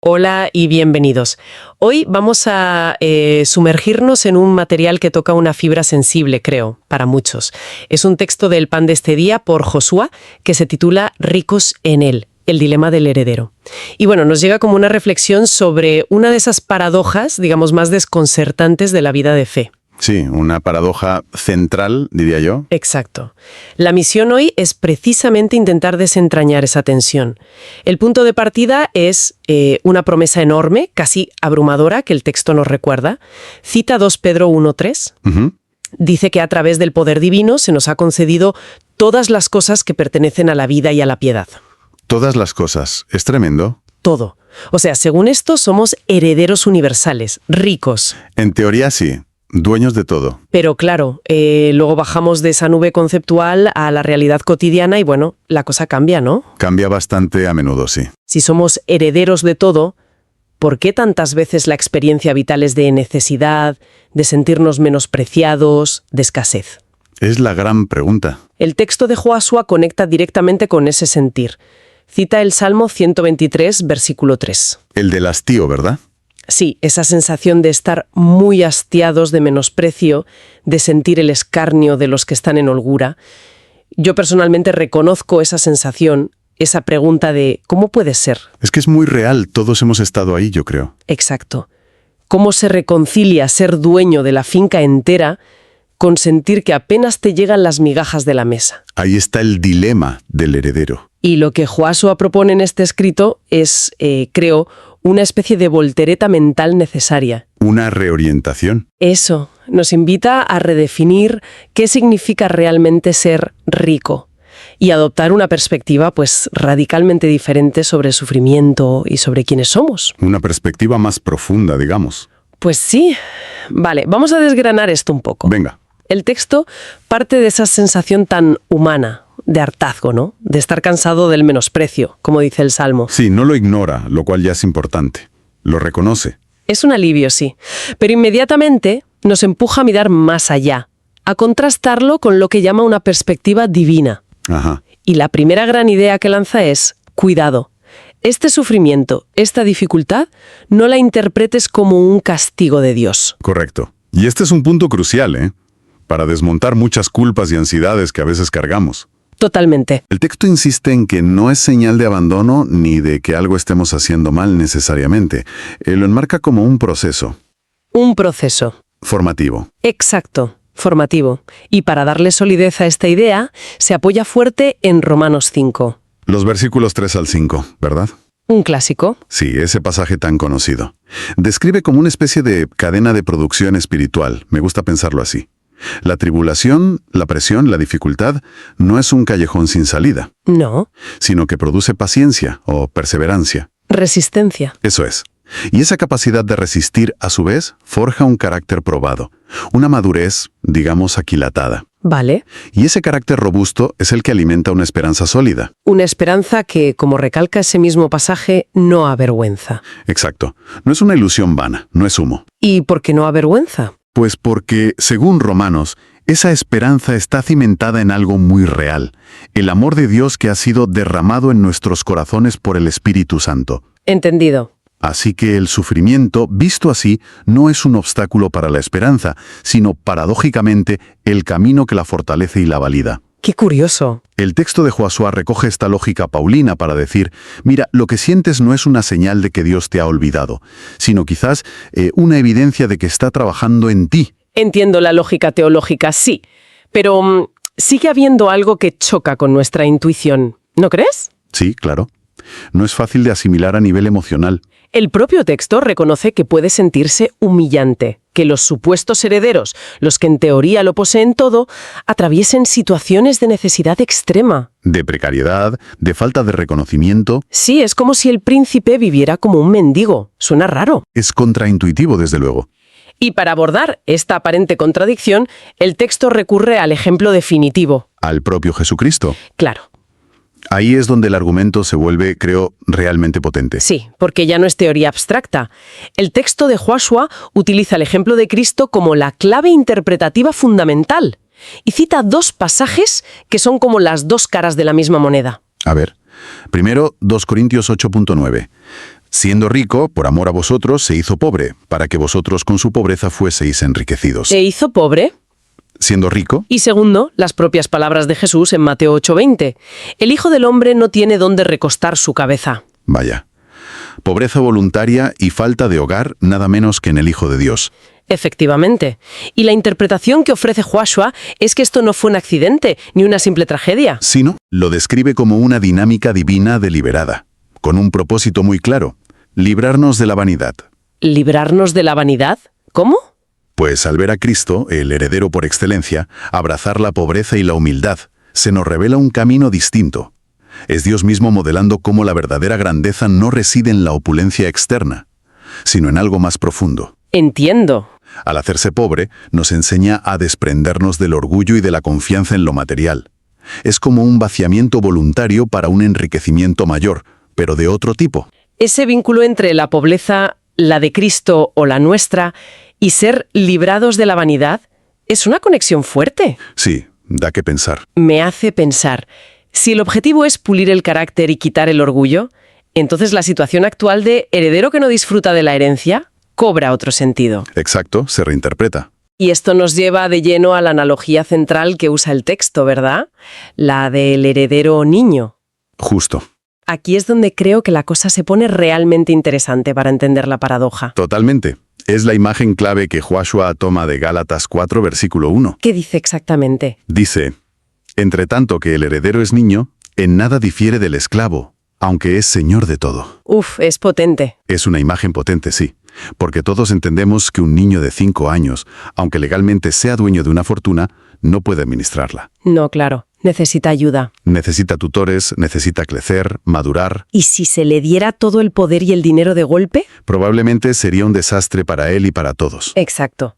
Hola y bienvenidos. Hoy vamos a sumergirnos en un material que toca una fibra sensible, creo, para muchos. Es un texto del Pan de este día por Josué que se titula Ricos en él, el dilema del heredero. Y bueno, nos llega como una reflexión sobre una de esas paradojas, digamos, más desconcertantes de la vida de fe. Sí, una paradoja central, diría yo. Exacto. La misión hoy es precisamente intentar desentrañar esa tensión. El punto de partida es una promesa enorme, casi abrumadora, que el texto nos recuerda. Cita 2 Pedro 1:3. Dice que a través del poder divino se nos ha concedido todas las cosas que pertenecen a la vida y a la piedad. Todas las cosas. Es tremendo. Todo. O sea, según esto, somos herederos universales, ricos. En teoría sí. Dueños de todo. Pero claro, luego bajamos de esa nube conceptual a la realidad cotidiana y bueno, la cosa cambia, ¿no? Cambia bastante a menudo, sí. Si somos herederos de todo, ¿por qué tantas veces la experiencia vital es de necesidad, de sentirnos menospreciados, de escasez? Es la gran pregunta. El texto de Josué conecta directamente con ese sentir. Cita el Salmo 123, versículo 3. El del hastío, ¿verdad? Sí, esa sensación de estar muy hastiados de menosprecio, de sentir el escarnio de los que están en holgura. Yo personalmente reconozco esa sensación, esa pregunta de ¿cómo puede ser? Es que es muy real, todos hemos estado ahí, yo creo. Exacto. ¿Cómo se reconcilia ser dueño de la finca entera con sentir que apenas te llegan las migajas de la mesa? Ahí está el dilema del heredero. Y lo que Josué propone en este escrito es, creo, una especie de voltereta mental necesaria. Una reorientación. Eso, nos invita a redefinir qué significa realmente ser rico y adoptar una perspectiva pues radicalmente diferente sobre el sufrimiento y sobre quiénes somos. Una perspectiva más profunda, digamos. Pues sí. Vale, vamos a desgranar esto un poco. Venga. El texto parte de esa sensación tan humana, de hartazgo, ¿no? De estar cansado del menosprecio, como dice el Salmo. Sí, no lo ignora, lo cual ya es importante. Lo reconoce. Es un alivio, sí. Pero inmediatamente nos empuja a mirar más allá, a contrastarlo con lo que llama una perspectiva divina. Ajá. Y la primera gran idea que lanza es, cuidado, este sufrimiento, esta dificultad, no la interpretes como un castigo de Dios. Correcto. Y este es un punto crucial, ¿eh? Para desmontar muchas culpas y ansiedades que a veces cargamos. Totalmente. El texto insiste en que no es señal de abandono ni de que algo estemos haciendo mal necesariamente. Lo enmarca como un proceso. Un proceso. Formativo. Exacto, formativo. Y para darle solidez a esta idea, se apoya fuerte en Romanos 5. Los versículos 3 al 5, ¿verdad? Un clásico. Sí, ese pasaje tan conocido. Describe como una especie de cadena de producción espiritual. Me gusta pensarlo así. La tribulación, la presión, la dificultad, no es un callejón sin salida. No. Sino que produce paciencia o perseverancia. Resistencia. Eso es. Y esa capacidad de resistir, a su vez, forja un carácter probado. Una madurez, digamos, aquilatada. Vale. Y ese carácter robusto es el que alimenta una esperanza sólida. Una esperanza que, como recalca ese mismo pasaje, no avergüenza. Exacto. No es una ilusión vana, no es humo. ¿Y por qué no avergüenza? Pues porque, según Romanos, esa esperanza está cimentada en algo muy real, el amor de Dios que ha sido derramado en nuestros corazones por el Espíritu Santo. Entendido. Así que el sufrimiento, visto así, no es un obstáculo para la esperanza, sino, paradójicamente, el camino que la fortalece y la valida. ¡Qué curioso! El texto de Josué recoge esta lógica paulina para decir, mira, lo que sientes no es una señal de que Dios te ha olvidado, sino quizás una evidencia de que está trabajando en ti. Entiendo la lógica teológica, sí, pero sigue habiendo algo que choca con nuestra intuición, ¿no crees? Sí, claro. No es fácil de asimilar a nivel emocional. El propio texto reconoce que puede sentirse humillante, que los supuestos herederos, los que en teoría lo poseen todo, atraviesen situaciones de necesidad extrema. De precariedad, de falta de reconocimiento. Sí, es como si el príncipe viviera como un mendigo. Suena raro. Es contraintuitivo, desde luego. Y para abordar esta aparente contradicción, el texto recurre al ejemplo definitivo. Al propio Jesucristo. Claro. Ahí es donde el argumento se vuelve, creo, realmente potente. Sí, porque ya no es teoría abstracta. El texto de Josué utiliza el ejemplo de Cristo como la clave interpretativa fundamental y cita 2 pasajes que son como las 2 caras de la misma moneda. A ver, primero 2 Corintios 8.9. Siendo rico, por amor a vosotros, se hizo pobre, para que vosotros con su pobreza fueseis enriquecidos. ¿Se hizo pobre? Siendo rico, Y segundo, las propias palabras de Jesús en Mateo 8:20. El Hijo del Hombre no tiene dónde recostar su cabeza. vaya. Pobreza voluntaria y falta de hogar, nada menos que en el Hijo de Dios. Efectivamente. Y la interpretación que ofrece Joshua es que esto no fue un accidente, ni una simple tragedia. Sino, lo describe como una dinámica divina deliberada, con un propósito muy claro: librarnos de la vanidad. ¿Librarnos de la vanidad? ¿Cómo? Pues al ver a Cristo, el heredero por excelencia, abrazar la pobreza y la humildad, se nos revela un camino distinto. Es Dios mismo modelando cómo la verdadera grandeza no reside en la opulencia externa, sino en algo más profundo. Entiendo. Al hacerse pobre, nos enseña a desprendernos del orgullo y de la confianza en lo material. Es como un vaciamiento voluntario para un enriquecimiento mayor, pero de otro tipo. Ese vínculo entre la pobreza, la de Cristo o la nuestra, y ser librados de la vanidad, es una conexión fuerte. Sí, da que pensar. Me hace pensar, si el objetivo es pulir el carácter y quitar el orgullo, entonces la situación actual de heredero que no disfruta de la herencia cobra otro sentido. Exacto, se reinterpreta. Y esto nos lleva de lleno a la analogía central que usa el texto, ¿verdad? La del heredero niño. Justo. Aquí es donde creo que la cosa se pone realmente interesante para entender la paradoja. Totalmente. Es la imagen clave que Joshua toma de Gálatas 4, versículo 1. ¿Qué dice exactamente? Dice: entre tanto que el heredero es niño, en nada difiere del esclavo, aunque es señor de todo. Uf, es potente. Es una imagen potente, sí, porque todos entendemos que un niño de 5 años, aunque legalmente sea dueño de una fortuna, no puede administrarla. No, claro. Necesita ayuda. Necesita tutores, necesita crecer, madurar. ¿Y si se le diera todo el poder y el dinero de golpe? Probablemente sería un desastre para él y para todos. Exacto.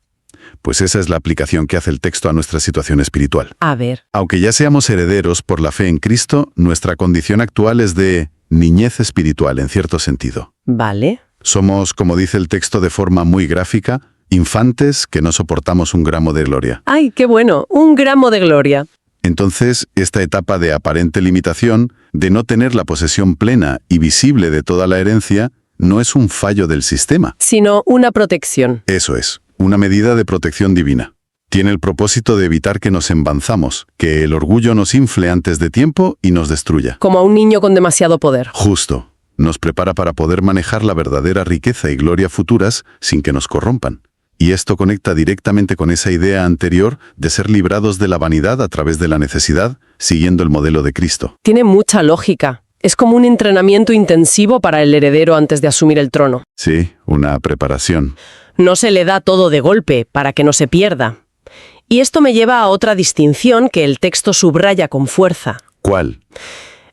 Pues esa es la aplicación que hace el texto a nuestra situación espiritual. A ver. Aunque ya seamos herederos por la fe en Cristo, nuestra condición actual es de niñez espiritual en cierto sentido. Vale. Somos, como dice el texto de forma muy gráfica, infantes que no soportamos un gramo de gloria. ¡Ay, qué bueno! Un gramo de gloria. Entonces, esta etapa de aparente limitación, de no tener la posesión plena y visible de toda la herencia, no es un fallo del sistema. Sino una protección. Eso es, una medida de protección divina. Tiene el propósito de evitar que nos embanzamos, que el orgullo nos infle antes de tiempo y nos destruya. Como a un niño con demasiado poder. Justo, nos prepara para poder manejar la verdadera riqueza y gloria futuras sin que nos corrompan. Y esto conecta directamente con esa idea anterior de ser librados de la vanidad a través de la necesidad, siguiendo el modelo de Cristo. Tiene mucha lógica. Es como un entrenamiento intensivo para el heredero antes de asumir el trono. Sí, una preparación. No se le da todo de golpe para que no se pierda. Y esto me lleva a otra distinción que el texto subraya con fuerza. ¿Cuál?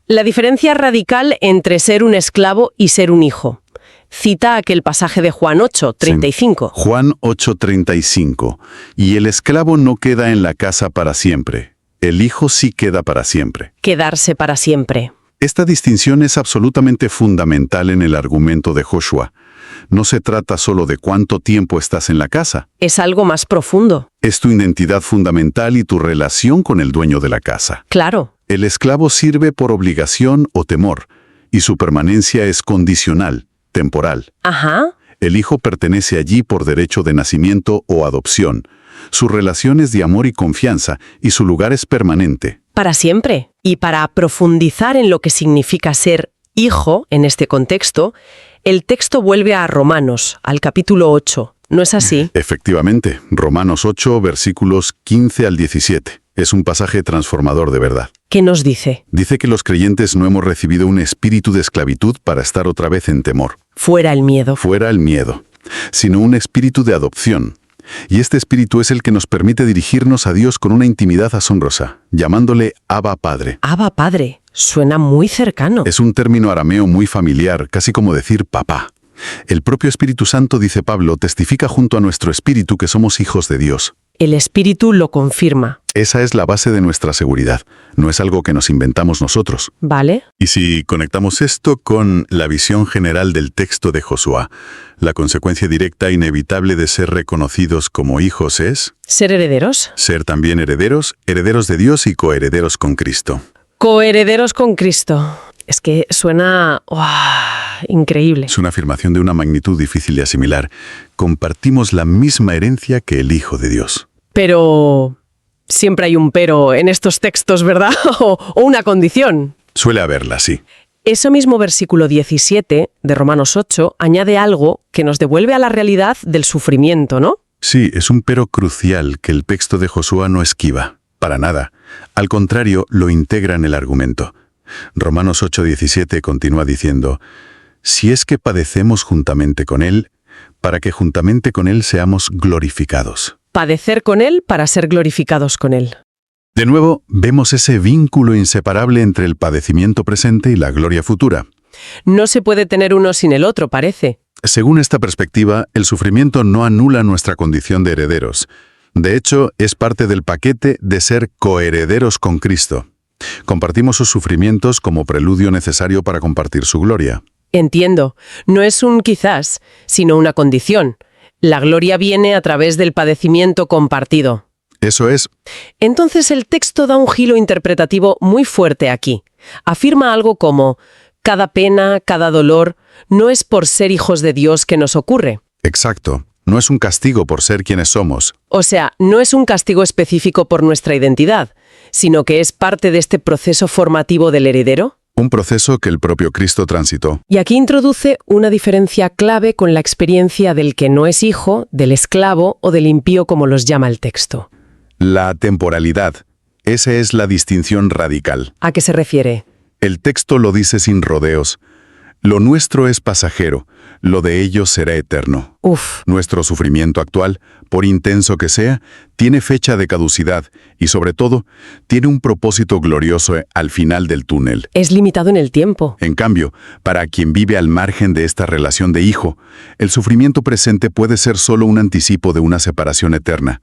La diferencia radical entre ser un esclavo y ser un hijo. Cita aquel pasaje de Juan 8:35. Sí. Juan 8:35. Y el esclavo no queda en la casa para siempre. El hijo sí queda para siempre. Quedarse para siempre. Esta distinción es absolutamente fundamental en el argumento de Joshua. No se trata solo de cuánto tiempo estás en la casa. Es algo más profundo. Es tu identidad fundamental y tu relación con el dueño de la casa. Claro. El esclavo sirve por obligación o temor, y su permanencia es condicional, temporal. Ajá. El hijo pertenece allí por derecho de nacimiento o adopción. Su relación es de amor y confianza, y su lugar es permanente. Para siempre. Y para profundizar en lo que significa ser hijo en este contexto, el texto vuelve a Romanos, al capítulo 8. ¿No es así? Efectivamente, Romanos 8, versículos 15 al 17. Es un pasaje transformador de verdad. ¿Qué nos dice? Dice que los creyentes no hemos recibido un espíritu de esclavitud para estar otra vez en temor. Fuera el miedo. Fuera el miedo, sino un espíritu de adopción. Y este espíritu es el que nos permite dirigirnos a Dios con una intimidad asombrosa, llamándole Abba Padre. Abba Padre. Suena muy cercano. Es un término arameo muy familiar, casi como decir papá. El propio Espíritu Santo, dice Pablo, testifica junto a nuestro espíritu que somos hijos de Dios. El Espíritu lo confirma. Esa es la base de nuestra seguridad. No es algo que nos inventamos nosotros. ¿Vale? Y si conectamos esto con la visión general del texto de Josué, la consecuencia directa e inevitable de ser reconocidos como hijos es ¿Ser herederos? ser también herederos, herederos de Dios y coherederos con Cristo. Coherederos con Cristo. Es que suena increíble. Es una afirmación de una magnitud difícil de asimilar. Compartimos la misma herencia que el Hijo de Dios. Pero siempre hay un pero en estos textos, ¿verdad? o una condición. Suele haberla, sí. Ese mismo versículo 17 de Romanos 8 añade algo que nos devuelve a la realidad del sufrimiento, ¿no? Sí, es un pero crucial que el texto de Josué no esquiva. Para nada. Al contrario, lo integra en el argumento. Romanos 8:17 continúa diciendo: si es que padecemos juntamente con Él, para que juntamente con Él seamos glorificados. Padecer con Él para ser glorificados con Él. De nuevo, vemos ese vínculo inseparable entre el padecimiento presente y la gloria futura. No se puede tener uno sin el otro, parece. Según esta perspectiva, el sufrimiento no anula nuestra condición de herederos. De hecho, es parte del paquete de ser coherederos con Cristo. Compartimos sus sufrimientos como preludio necesario para compartir su gloria. Entiendo. No es un quizás, sino una condición. La gloria viene a través del padecimiento compartido. Eso es. Entonces el texto da un giro interpretativo muy fuerte aquí. Afirma algo como: cada pena, cada dolor, no es por ser hijos de Dios que nos ocurre. Exacto. No es un castigo por ser quienes somos. O sea, no es un castigo específico por nuestra identidad, sino que es parte de este proceso formativo del heredero. Un proceso que el propio Cristo transitó. Y aquí introduce una diferencia clave con la experiencia del que no es hijo, del esclavo o del impío, como los llama el texto. La temporalidad. Esa es la distinción radical. ¿A qué se refiere? El texto lo dice sin rodeos. Lo nuestro es pasajero, lo de ellos será eterno. Nuestro sufrimiento actual, por intenso que sea, tiene fecha de caducidad y, sobre todo, tiene un propósito glorioso al final del túnel. Es limitado en el tiempo. En cambio, para quien vive al margen de esta relación de hijo, el sufrimiento presente puede ser solo un anticipo de una separación eterna.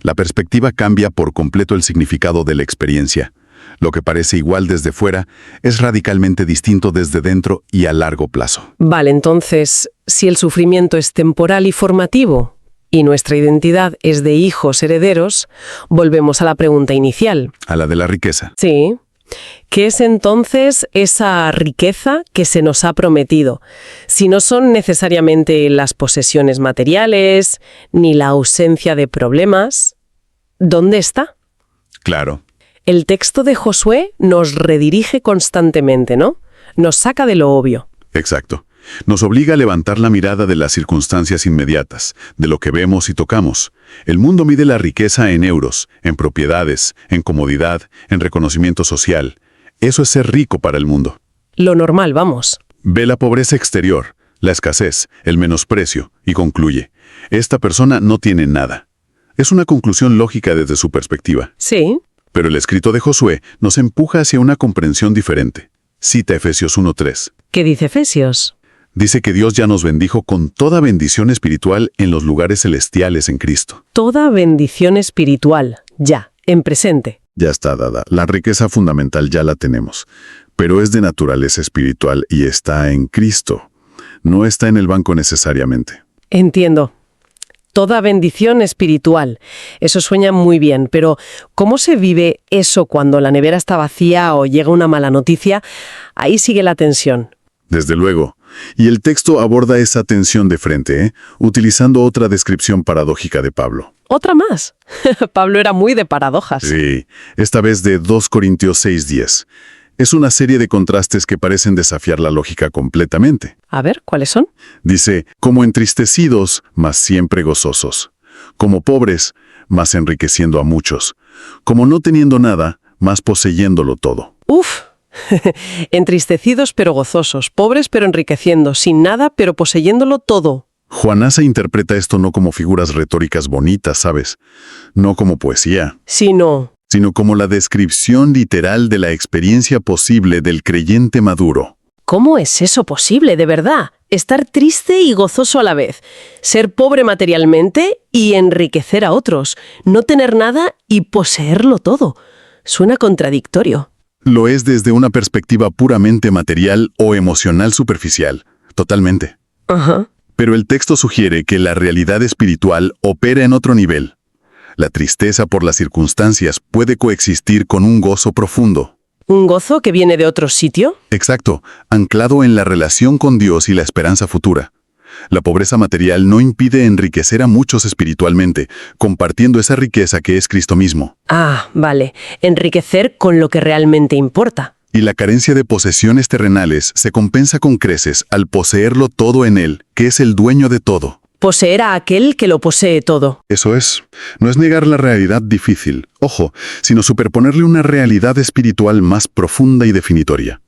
La perspectiva cambia por completo el significado de la experiencia. Lo que parece igual desde fuera es radicalmente distinto desde dentro y a largo plazo. Vale, entonces, si el sufrimiento es temporal y formativo, y nuestra identidad es de hijos herederos, volvemos a la pregunta inicial. A la de la riqueza. Sí. ¿Qué es entonces esa riqueza que se nos ha prometido? Si no son necesariamente las posesiones materiales, ni la ausencia de problemas, ¿dónde está? Claro. El texto de Josué nos redirige constantemente, ¿no? Nos saca de lo obvio. Exacto. Nos obliga a levantar la mirada de las circunstancias inmediatas, de lo que vemos y tocamos. El mundo mide la riqueza en euros, en propiedades, en comodidad, en reconocimiento social. Eso es ser rico para el mundo. Lo normal, vamos. Ve la pobreza exterior, la escasez, el menosprecio, y concluye: esta persona no tiene nada. Es una conclusión lógica desde su perspectiva. Sí. Pero el escrito de Josué nos empuja hacia una comprensión diferente. Cita Efesios 1:3. ¿Qué dice Efesios? Dice que Dios ya nos bendijo con toda bendición espiritual en los lugares celestiales en Cristo. Toda bendición espiritual, ya, en presente. Ya está dada. La riqueza fundamental ya la tenemos. Pero es de naturaleza espiritual y está en Cristo. No está en el banco necesariamente. Entiendo. Toda bendición espiritual. Eso suena muy bien, pero ¿cómo se vive eso cuando la nevera está vacía o llega una mala noticia? Ahí sigue la tensión. Desde luego. Y el texto aborda esa tensión de frente, utilizando otra descripción paradójica de Pablo. ¿Otra más? Pablo era muy de paradojas. Sí, esta vez de 2 Corintios 6:10. Es una serie de contrastes que parecen desafiar la lógica completamente. A ver, ¿cuáles son? Dice: como entristecidos, mas siempre gozosos. Como pobres, mas enriqueciendo a muchos. Como no teniendo nada, mas poseyéndolo todo. Entristecidos pero gozosos, pobres pero enriqueciendo, sin nada pero poseyéndolo todo. Juanasa interpreta esto no como figuras retóricas bonitas, ¿sabes? No como poesía. Sino Como la descripción literal de la experiencia posible del creyente maduro. ¿Cómo es eso posible, de verdad? Estar triste y gozoso a la vez. Ser pobre materialmente y enriquecer a otros. No tener nada y poseerlo todo. Suena contradictorio. Lo es desde una perspectiva puramente material o emocional superficial. Totalmente. Ajá. Pero el texto sugiere que la realidad espiritual opera en otro nivel. La tristeza por las circunstancias puede coexistir con un gozo profundo. ¿Un gozo que viene de otro sitio? Exacto, anclado en la relación con Dios y la esperanza futura. La pobreza material no impide enriquecer a muchos espiritualmente, compartiendo esa riqueza que es Cristo mismo. Ah, vale. Enriquecer con lo que realmente importa. Y la carencia de posesiones terrenales se compensa con creces al poseerlo todo en Él, que es el dueño de todo. Poseer a aquel que lo posee todo. Eso es. No es negar la realidad difícil, ojo, sino superponerle una realidad espiritual más profunda y definitoria.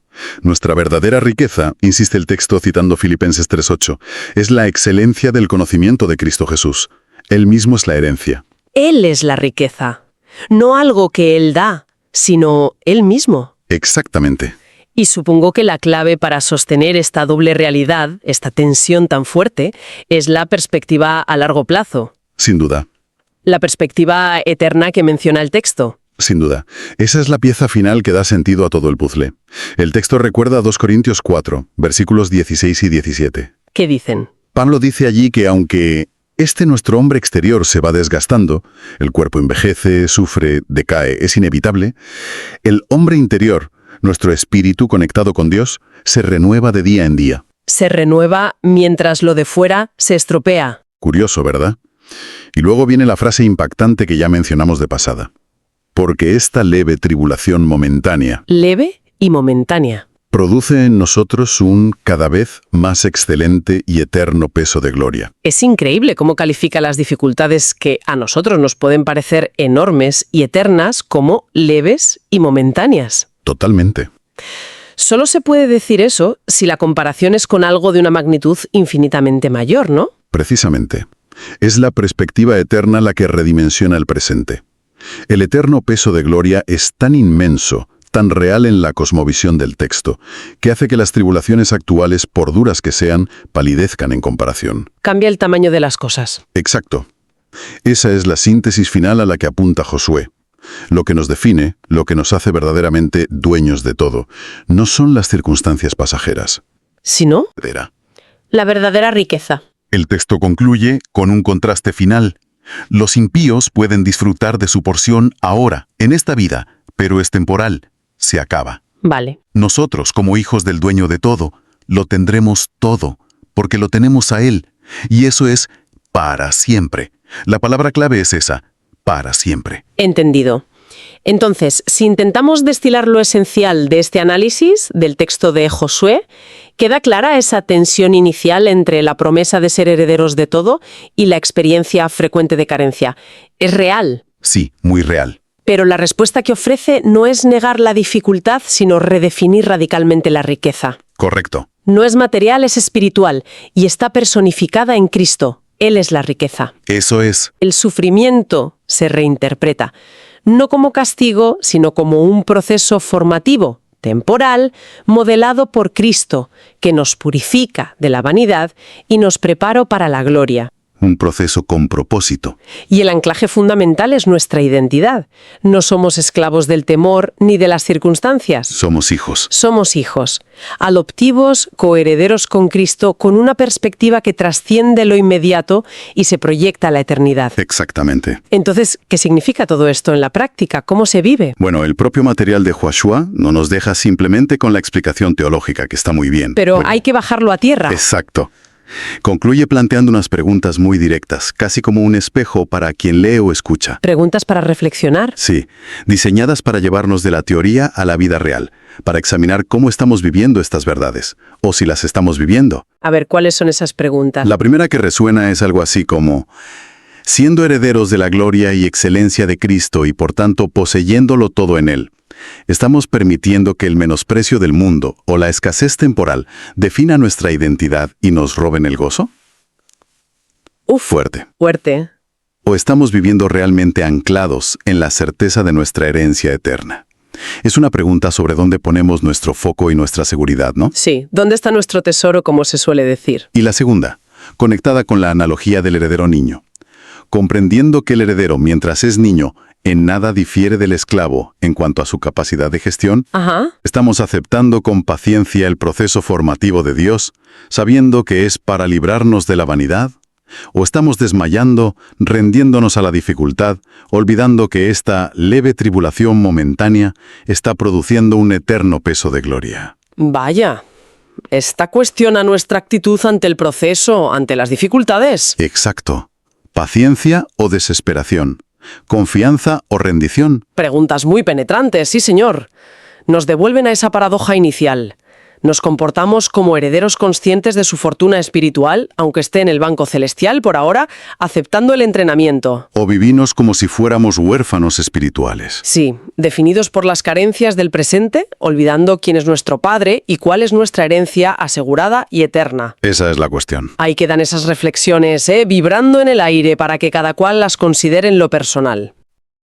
Nuestra verdadera riqueza, insiste el texto citando Filipenses 3:8, es la excelencia del conocimiento de Cristo Jesús. Él mismo es la herencia. Él es la riqueza. No algo que Él da, sino Él mismo. Exactamente. Y supongo que la clave para sostener esta doble realidad, esta tensión tan fuerte, es la perspectiva a largo plazo. Sin duda. La perspectiva eterna que menciona el texto. Sin duda. Esa es la pieza final que da sentido a todo el puzzle. El texto recuerda a 2 Corintios 4, versículos 16 y 17. ¿Qué dicen? Pablo dice allí que aunque nuestro hombre exterior se va desgastando, el cuerpo envejece, sufre, decae, es inevitable, el hombre interior, nuestro espíritu conectado con Dios, se renueva de día en día. Se renueva mientras lo de fuera se estropea. Curioso, ¿verdad? Y luego viene la frase impactante que ya mencionamos de pasada. Porque esta leve tribulación momentánea Leve y momentánea. produce en nosotros un cada vez más excelente y eterno peso de gloria. Es increíble cómo califica las dificultades que a nosotros nos pueden parecer enormes y eternas como leves y momentáneas. Totalmente. Solo se puede decir eso si la comparación es con algo de una magnitud infinitamente mayor, ¿no? Precisamente. Es la perspectiva eterna la que redimensiona el presente. El eterno peso de gloria es tan inmenso, tan real en la cosmovisión del texto, que hace que las tribulaciones actuales, por duras que sean, palidezcan en comparación. Cambia el tamaño de las cosas. Exacto. Esa es la síntesis final a la que apunta Josué. Lo que nos define, lo que nos hace verdaderamente dueños de todo, no son las circunstancias pasajeras. ¿Si no? La verdadera riqueza. El texto concluye con un contraste final. Los impíos pueden disfrutar de su porción ahora, en esta vida, pero es temporal, se acaba. Vale. Nosotros, como hijos del dueño de todo, lo tendremos todo, porque lo tenemos a Él, y eso es para siempre. La palabra clave es esa, para siempre. Entendido. Entonces, si intentamos destilar lo esencial de este análisis del texto de Josué, ¿queda clara esa tensión inicial entre la promesa de ser herederos de todo y la experiencia frecuente de carencia? ¿Es real? Sí, muy real. Pero la respuesta que ofrece no es negar la dificultad, sino redefinir radicalmente la riqueza. Correcto. No es material, es espiritual, y está personificada en Cristo. Él es la riqueza. Eso es. El sufrimiento se reinterpreta, no como castigo, sino como un proceso formativo, temporal, modelado por Cristo, que nos purifica de la vanidad y nos prepara para la gloria. Un proceso con propósito. Y el anclaje fundamental es nuestra identidad. No somos esclavos del temor ni de las circunstancias. Somos hijos. Somos hijos, adoptivos, coherederos con Cristo, con una perspectiva que trasciende lo inmediato y se proyecta a la eternidad. Exactamente. Entonces, ¿qué significa todo esto en la práctica? ¿Cómo se vive? Bueno, el propio material de Joshua no nos deja simplemente con la explicación teológica, que está muy bien. Pero Bueno, hay que bajarlo a tierra. Exacto. Concluye planteando unas preguntas muy directas, casi como un espejo para quien lee o escucha. Preguntas para reflexionar. Sí, diseñadas para llevarnos de la teoría a la vida real, para examinar cómo estamos viviendo estas verdades, o si las estamos viviendo. A ver, ¿cuáles son esas preguntas? La primera que resuena es algo así como: siendo herederos de la gloria y excelencia de Cristo y por tanto poseyéndolo todo en Él, ¿estamos permitiendo que el menosprecio del mundo o la escasez temporal defina nuestra identidad y nos roben el gozo? Fuerte. Fuerte. ¿O estamos viviendo realmente anclados en la certeza de nuestra herencia eterna? Es una pregunta sobre dónde ponemos nuestro foco y nuestra seguridad, ¿no? Sí, ¿dónde está nuestro tesoro, como se suele decir? Y la segunda, conectada con la analogía del heredero niño. Comprendiendo que el heredero, mientras es niño, en nada difiere del esclavo en cuanto a su capacidad de gestión, Ajá. estamos aceptando con paciencia el proceso formativo de Dios, sabiendo que es para librarnos de la vanidad, ¿O estamos desmayando, rendiéndonos a la dificultad, olvidando que esta leve tribulación momentánea está produciendo un eterno peso de gloria? Vaya, esta cuestiona nuestra actitud ante el proceso, ante las dificultades. Exacto. ¿Paciencia o desesperación? ¿Confianza o rendición? Preguntas muy penetrantes, sí señor. Nos devuelven a esa paradoja inicial. Nos comportamos como herederos conscientes de su fortuna espiritual, aunque esté en el banco celestial por ahora, aceptando el entrenamiento. ¿O vivimos como si fuéramos huérfanos espirituales? Sí, definidos por las carencias del presente, olvidando quién es nuestro Padre y cuál es nuestra herencia asegurada y eterna. Esa es la cuestión. Ahí quedan esas reflexiones, vibrando en el aire para que cada cual las considere en lo personal.